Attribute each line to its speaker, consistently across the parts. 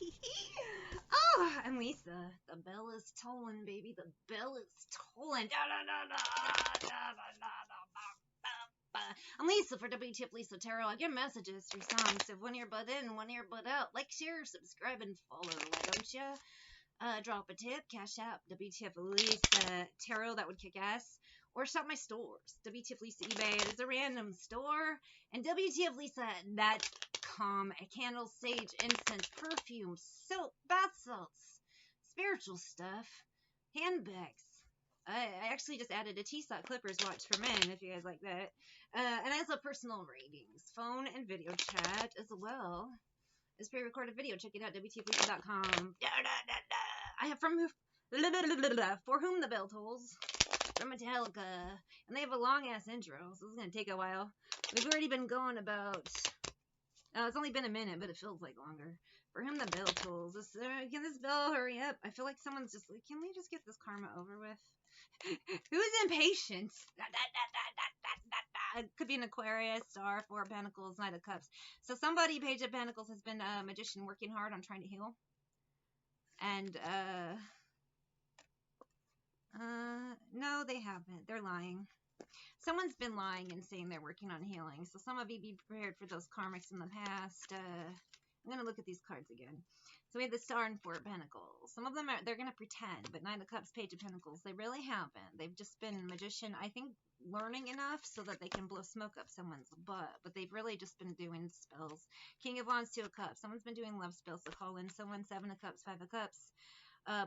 Speaker 1: Oh, I'm Lisa. The bell is tolling, baby. The bell is tolling. I'm Lisa for wtfLisaTarot. I get messages through songs of one ear butt in, one ear butt out. Like, share, subscribe, and follow. Why don't ya? Drop a tip, CashApp, wtfLisaTarot, that would kick ass. Or shop my stores, wtfLisa eBay, it is a random store, and wtfLisa.com, a candle, sage, incense, perfume, soap, bath salts, spiritual stuff, handbags. I actually just added a T-Sock Clippers watch for men, if you guys like that. And also personal readings, phone and video chat as well. It's pre-recorded video. Check it out, wtfLisa.com. I have For Whom the Bell Tolls from Metallica. And they have a long-ass intro, so this is going to take a while. We've already been going about... it's only been a minute, but it feels like longer. For Whom the Bell Tolls. Can this bell hurry up? I feel like someone's just like, can we just get this karma over with? Who's impatient? It could be an Aquarius, Star, Four of Pentacles, Knight of Cups. So somebody, Page of Pentacles, has been a magician working hard on trying to heal. And, no, they haven't. They're lying. Someone's been lying and saying they're working on healing. So some of you be prepared for those karmics in the past. I'm going to look at these cards again. So we have the Star and Four of Pentacles. Some of them they're going to pretend, but Nine of Cups, Page of Pentacles, they really haven't. They've just been magician, I think, learning enough so that they can blow smoke up someone's butt, but they've really just been doing spells. King of Wands, Two of Cups. Someone's been doing love spells to call in someone. Seven of Cups, Five of Cups,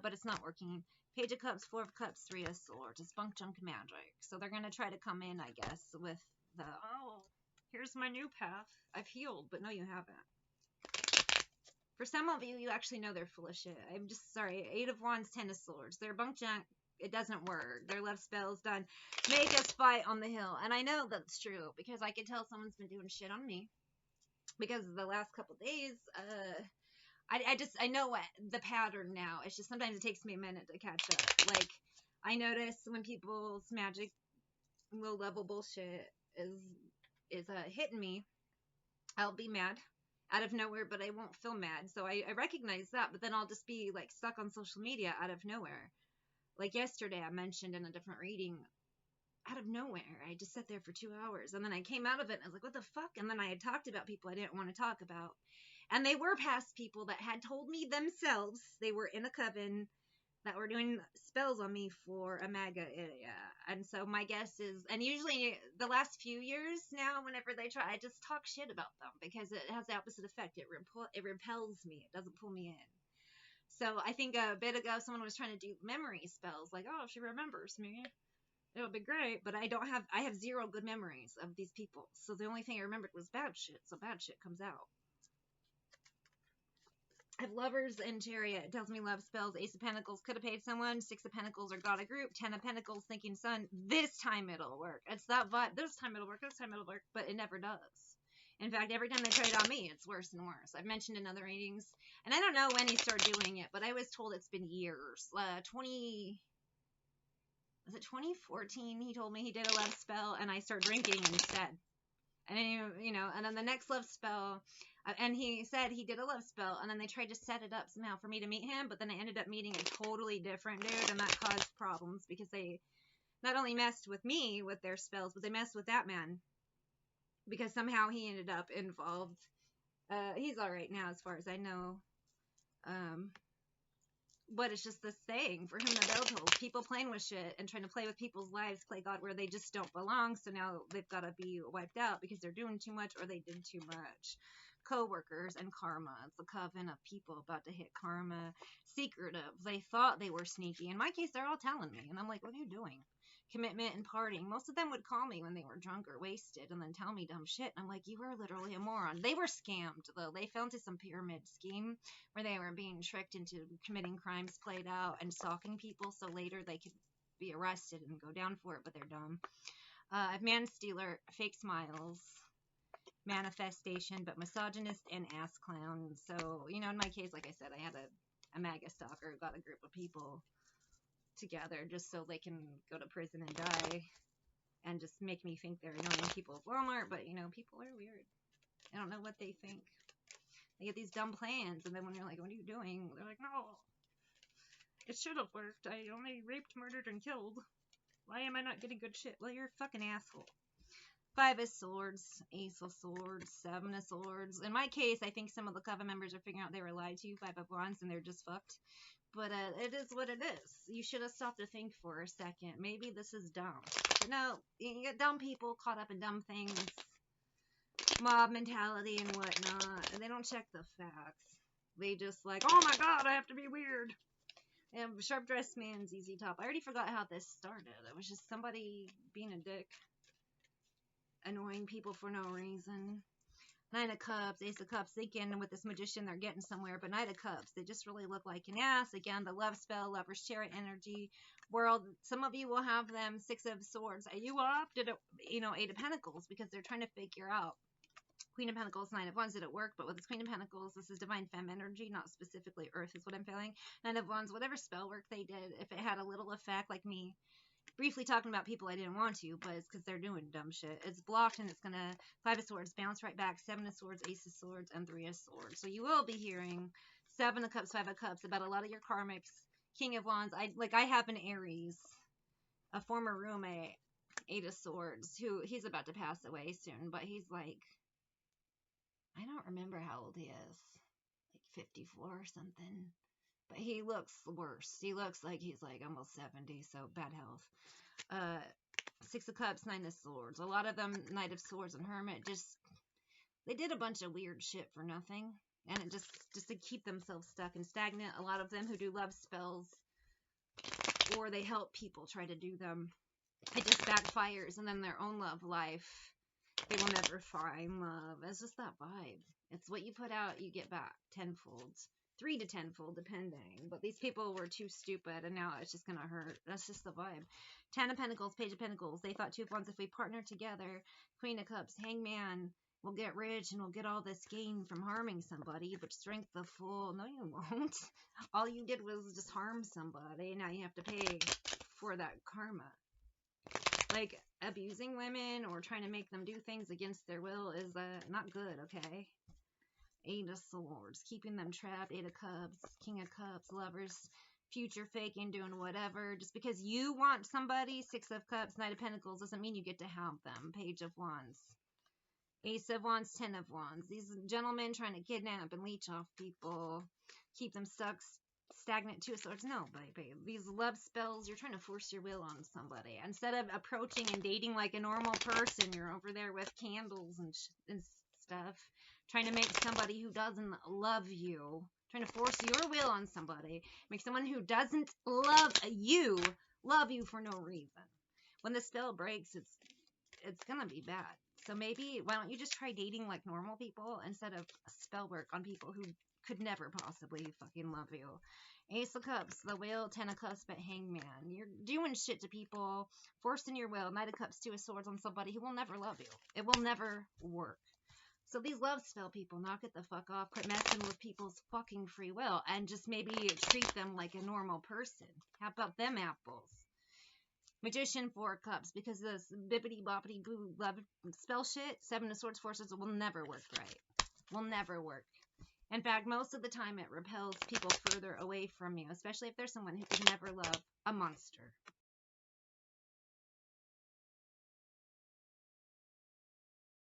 Speaker 1: but it's not working. Page of Cups, Four of Cups, Three of Swords. It's bunk junk magic. So they're going to try to come in, I guess, with the, oh, here's my new path. I've healed, but no, you haven't. For some of you, you actually know they're full of shit. I'm just sorry. Eight of Wands, Ten of Swords. They're bunk junk. It doesn't work. Their love spell's done. Make us fight on the hill. And I know that's true because I can tell someone's been doing shit on me. Because the last couple days, I know what the pattern now. It's just sometimes it takes me a minute to catch up. Like, I notice when people's magic, low level bullshit is hitting me, I'll be mad out of nowhere, but I won't feel mad. So I recognize that, but then I'll just be like stuck on social media out of nowhere. Like yesterday, I mentioned in a different reading, out of nowhere, I just sat there for 2 hours, and then I came out of it, and I was like, what the fuck? And then I had talked about people I didn't want to talk about, and they were past people that had told me themselves they were in a coven that were doing spells on me for a MAGA area. And so my guess is, and usually the last few years now, whenever they try, I just talk shit about them because it has the opposite effect. It repels me. It doesn't pull me in. So I think a bit ago, someone was trying to do memory spells, like, oh, if she remembers me, it'll be great. But I have zero good memories of these people. So the only thing I remembered was bad shit. So bad shit comes out. I have Lovers and Chariot. It tells me love spells. Ace of Pentacles could have paid someone. Six of Pentacles or got a group. 10 of Pentacles thinking, son, this time it'll work. It's that vibe. This time it'll work. This time it'll work. But it never does. In fact, every time they try it on me, it's worse and worse. I've mentioned in other readings, and I don't know when he started doing it, but I was told it's been years. Was it 2014? He told me he did a love spell, and I started drinking instead. And then, and then the next love spell, and he said he did a love spell, and then they tried to set it up somehow for me to meet him, but then I ended up meeting a totally different dude, and that caused problems because they not only messed with me with their spells, but they messed with that man. Because somehow he ended up involved. He's all right now, as far as I know. But it's just this thing, for whom the bell tolls. People playing with shit and trying to play with people's lives, play God where they just don't belong. So now they've got to be wiped out because they're doing too much or they did too much. Co-workers and karma. It's a coven of people about to hit karma. Secretive. They thought they were sneaky. In my case, they're all telling me. And I'm like, what are you doing? Commitment and partying. Most of them would call me when they were drunk or wasted and then tell me dumb shit. And I'm like, you are literally a moron. They were scammed, though. They fell into some pyramid scheme where they were being tricked into committing crimes played out and stalking people so later they could be arrested and go down for it, but they're dumb. Man stealer, fake smiles, manifestation, but misogynist and ass clown. So, in my case, like I said, I had a MAGA stalker who got a group of people together just so they can go to prison and die and just make me think they're annoying people at Walmart, but people are weird. I don't know what they think. They get these dumb plans, and then when you're like, what are you doing? They're like, no, it should have worked. I only raped, murdered, and killed. Why am I not getting good shit? Well, you're a fucking asshole. 5 of Swords, Ace of Swords, 7 of Swords. In my case, I think some of the coven members are figuring out they were lied to. 5 of Wands, and they're just fucked. But it is what it is. You should have stopped to think for a second. Maybe this is dumb. But no, you get dumb people caught up in dumb things. Mob mentality and whatnot. And they don't check the facts. They just like, oh my god, I have to be weird. And Sharp Dressed Man, ZZ Top. I already forgot how this started. It was just somebody being a dick. Annoying people for no reason. 9 of Cups, Ace of Cups, thinking with this magician they're getting somewhere, but 9 of Cups, they just really look like an ass. Again, the love spell, Lover's Chariot energy, world. Some of you will have them 6 of Swords. You opted, 8 of Pentacles because they're trying to figure out. Queen of Pentacles, 9 of Wands, did it work? But with this Queen of Pentacles, this is Divine Femme energy, not specifically Earth is what I'm feeling. 9 of Wands, whatever spell work they did, if it had a little effect, like me briefly talking about people I didn't want to, but it's because they're doing dumb shit. It's blocked, and it's going to 5 of Swords, bounce right back, 7 of Swords, Ace of Swords, and 3 of Swords. So you will be hearing 7 of Cups, 5 of Cups about a lot of your karmics. King of Wands, I have an Aries, a former roommate, 8 of Swords, who he's about to pass away soon, but he's like, I don't remember how old he is, like 54 or something. But he looks worse. He looks like he's like almost 70, so bad health. 6 of Cups, 9 of Swords. A lot of them, Knight of Swords and Hermit, they did a bunch of weird shit for nothing. And it just to keep themselves stuck and stagnant. A lot of them who do love spells, or they help people try to do them, it just backfires, and then their own love life, they will never find love. It's just that vibe. It's what you put out, you get back tenfold. 3 to tenfold, depending. But these people were too stupid, and now it's just gonna hurt. That's just the vibe. 10 of Pentacles, Page of Pentacles. They thought 2 of Wands, if we partner together. Queen of Cups, Hangman. We'll get rich, and we'll get all this gain from harming somebody. But Strength the Fool. No, you won't. All you did was just harm somebody. Now you have to pay for that karma. Like, abusing women or trying to make them do things against their will is not good, okay? 8 of Swords, keeping them trapped. 8 of Cups, King of Cups, Lovers, future faking, doing whatever. Just because you want somebody, 6 of Cups, Knight of Pentacles, doesn't mean you get to have them. Page of Wands, Ace of Wands, 10 of Wands. These gentlemen trying to kidnap and leech off people, keep them stuck, stagnant. 2 of Swords. No, baby. These love spells, you're trying to force your will on somebody. Instead of approaching and dating like a normal person, you're over there with candles and stuff. Trying to make somebody who doesn't love you, trying to force your will on somebody, make someone who doesn't love you for no reason. When the spell breaks, it's gonna be bad. So maybe, why don't you just try dating like normal people instead of spell work on people who could never possibly fucking love you. Ace of Cups, the Wheel, 10 of Cups, but Hangman. You're doing shit to people, forcing your will. 9 of Cups, 2 of Swords on somebody who will never love you. It will never work. So these love spell people, knock it the fuck off. Quit messing with people's fucking free will and just maybe treat them like a normal person. How about them apples? Magician, 4 of Cups, because this bippity boppity boo love spell shit, 7 of Swords forces will never work right. Will never work. In fact, most of the time it repels people further away from you, especially if there's someone who could never love a monster.